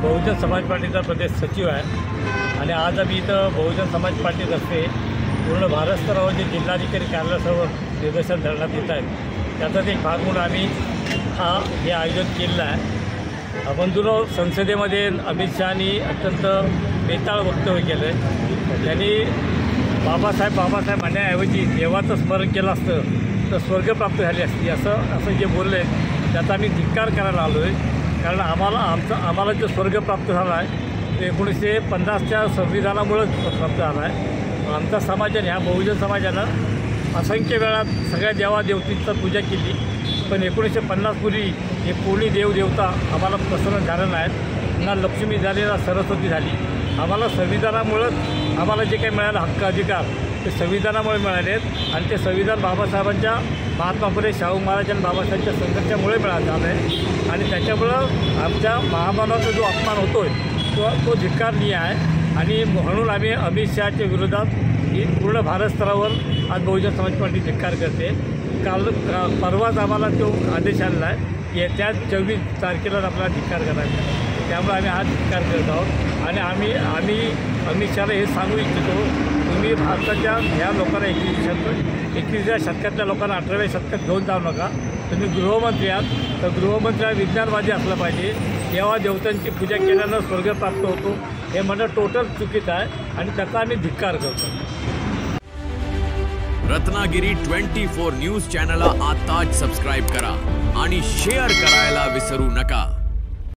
बहुजन समाज पार्टीचा प्रदेश सचिव आहे आणि आज आम्ही इथं बहुजन समाज पार्टीतर्फे पूर्ण भारत स्तरावर जे जिल्हाधिकारी कार्यालयासमोर निदर्शन धरण्यात येत आहेत त्याचाच एक भाग म्हणून आम्ही हे आयोजन केलेलं आहे। बंधूंनो, संसदेमध्ये अमित शहानी अत्यंत बेताळ वक्तव्य केलं आहे। त्यांनी बाबासाहेब म्हणण्याऐवजी देवाचं स्मरण केलं असतं तर स्वर्गप्राप्त झाली असती असं जे बोलले त्याचा आम्ही धिक्कार करायला आलो आहे। कारण आम्हाला जो स्वर्ग प्राप्त झाला आहे तो 1950च्या संविधानामुळेच प्राप्त झाला आहे। आमचा समाजाने ह्या बहुजन समाजानं असंख्य वेळा सगळ्या देवादेवतींचा पूजा केली, पण 1950 पूर्वी हे कोणी देवदेवता आम्हाला प्रसन्न झालं नाहीत, ना लक्ष्मी झाली ना सरस्वती झाली। आम्हाला संविधानामुळंच आम्हाला जे काही मिळालं हक्क अधिकार ते संविधानामुळे मिळाले आहेत आणि ते संविधान बाबासाहेबांच्या महात्मा फुले शाहू महाराज आणि बाबासाहेबांच्या संघर्षामुळे मिळालं आहे आणि त्याच्यामुळं आमच्या महामानवाचा जो अपमान होतो आहे तो धिक्कारनीय आहे। आणि म्हणून आम्ही अमित शहाच्या विरोधात ही पूर्ण भारत स्तरावर आज बहुजन समाज पार्टी धिक्कार करते। परवाच आम्हाला तो आदेश आलेला आहे की येत्या 24 तारखेला आपल्याला धिक्कार करायचा आहे, त्यामुळे आम्ही आज धिक्कार करत आहोत। आणि आम्ही अमित शहाला हे सांगू इच्छितो, तुम्ही भारताच्या ह्या लोकांना 21व्या शतकातल्या लोकांना 18व्या शतकात घेऊन जाऊ नका। तुम्ही गृहमंत्री आहात तर गृहमंत्री हा विज्ञानवादी असला पाहिजे। देवा देवतांची पूजा केल्यानं स्वर्ग प्राप्त होतो हे म्हणणं टोटल चुकीचं आहे आणि त्याचा आम्ही धिक्कार करतो। रत्नागिरी 24 न्यूज चॅनलला आताच सबस्क्राइब करा आणि शेअर करायला विसरू नका।